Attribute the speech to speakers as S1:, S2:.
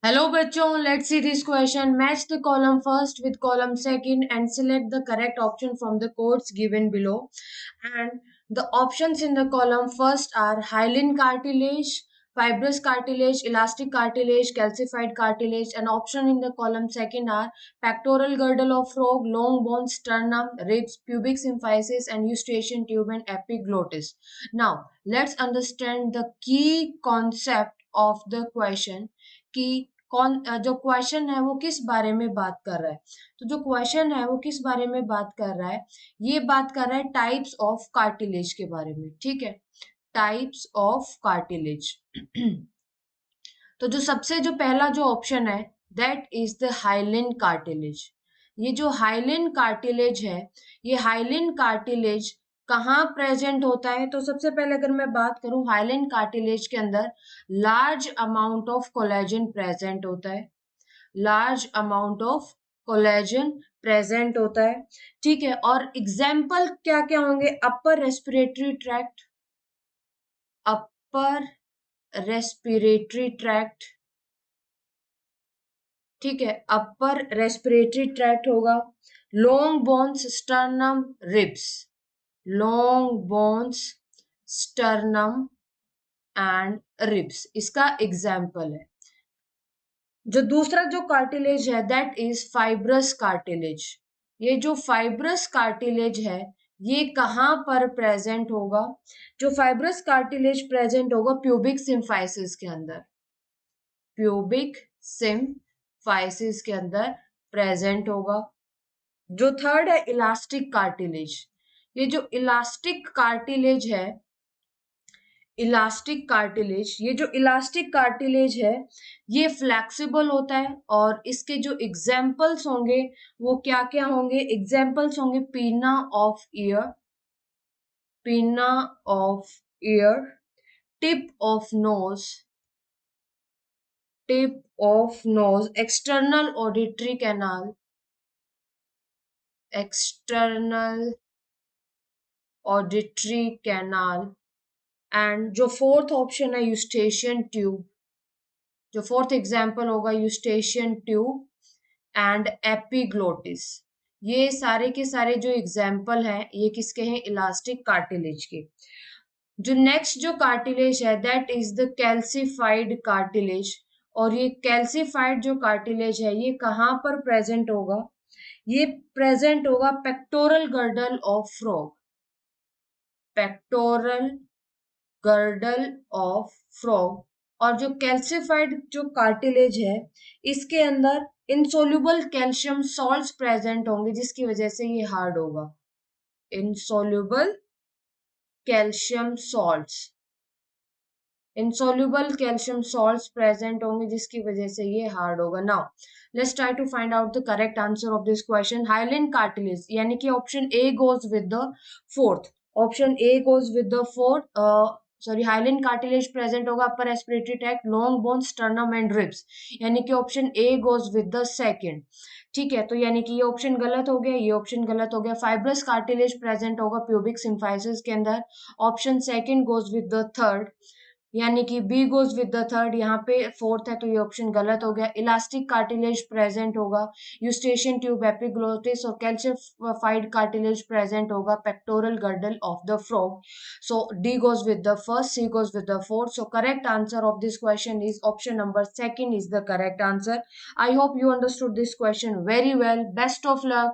S1: Hello बच्चों, let's see this question. Match the column first with column second and select the correct option from the codes given below. And the options in the column first are hyaline cartilage, fibrous cartilage, elastic cartilage, calcified cartilage. And option in the column second are pectoral girdle of frog, long bones, sternum, ribs, pubic symphysis, and eustachian tube and epiglottis. Now let's understand the key concept of the question कि जो question है वो किस बारे में बात कर रहा है। तो जो क्वेश्चन है वो किस बारे में बात कर रहा है, ये बात कर रहा है टाइप्स ऑफ कार्टिलेज के बारे में। ठीक है, टाइप्स ऑफ कार्टिलेज। तो जो सबसे जो पहला जो ऑप्शन है that is the hyaline cartilage. ये जो हाइलिन कार्टिलेज है, ये हाइलिन कार्टिलेज कहाँ प्रेजेंट होता है? तो सबसे पहले अगर मैं बात करूं हाइलिन कार्टिलेज के अंदर large amount of collagen present होता है। Large amount of collagen present होता है। ठीक है, और एग्जाम्पल क्या क्या होंगे? अपर रेस्पिरेटरी ट्रैक्ट, अपर रेस्पिरेटरी ट्रैक्ट, ठीक है, अपर रेस्पिरेटरी ट्रैक्ट होगा। Long bones, sternum, ribs, long bones, sternum and ribs इसका एग्जाम्पल है। जो दूसरा जो कार्टिलेज है दैट इज फाइब्रस कार्टिलेज। ये जो फाइब्रस कार्टिलेज है ये कहाँ पर प्रेजेंट होगा? जो फाइब्रस कार्टिलेज प्रेजेंट होगा प्यूबिक सिम्फाइसिस के अंदर, प्यूबिक सिम्फाइसिस के अंदर प्रेजेंट होगा। जो थर्ड है इलास्टिक कार्टिलेज। ये जो इलास्टिक कार्टिलेज है, इलास्टिक कार्टिलेज, ये जो इलास्टिक कार्टिलेज है ये फ्लेक्सिबल होता है और इसके जो एग्जाम्पल्स होंगे वो क्या क्या होंगे? एग्जाम्पल्स होंगे पीना ऑफ ईयर, पीना of year, tip of nose, tip of nose, external auditory canal, external auditory canal. And जो फोर्थ ऑप्शन है यूस्टेशियन ट्यूब, जो फोर्थ एग्जाम्पल होगा यूस्टेशियन ट्यूब एंड एपिग्लोटिस। ये सारे के सारे जो एग्जाम्पल हैं ये किसके हैं? इलास्टिक कार्टिलेज के। जो नेक्स्ट जो कार्टिलेज है that is the calcified cartilage. और ये कैल्सिफाइड जो कार्टिलेज है ये कहाँ पर प्रेजेंट होगा? ये प्रेजेंट होगा pectoral girdle of frog, pectoral girdle of frog. और जो कैल्सिफाइड जो कार्टिलेज है इसके अंदर इनसोल्यूबल कैल्शियम सॉल्ट्स प्रेजेंट होंगे जिसकी वजह से ये हार्ड होगा। Insoluble calcium salts, insoluble calcium salts present होंगे जिसकी वजह से ये हार्ड होगा। Now let's try to find out the correct answer of this question. Hyaline cartilage यानी कि option A goes with the fourth, option A goes with the fourth. Sorry, hyaline cartilage present होगा upper respiratory tract, long bone, sternum and ribs, यानी कि option A goes with the second. ठीक है, तो यानी कि ये ऑप्शन गलत हो गया, ये ऑप्शन गलत हो गया। फाइब्रस कार्टिलेज प्रेजेंट होगा प्यूबिक सिम्फाइसिस के अंदर, option second goes with the third, यानी कि B goes with the third. यहाँ पे फोर्थ है तो ये ऑप्शन गलत हो गया। इलास्टिक कार्टिलेज प्रेजेंट होगा यूस्टेशियन ट्यूब, एपिग्लोटिस और कैल्शिफाइड कार्टिलेज प्रेजेंट होगा pectoral girdle of the frog. So D goes with the first, C goes with the fourth. So correct answer of this question is option number second is the correct answer. I hope you understood this question very well. Best of luck.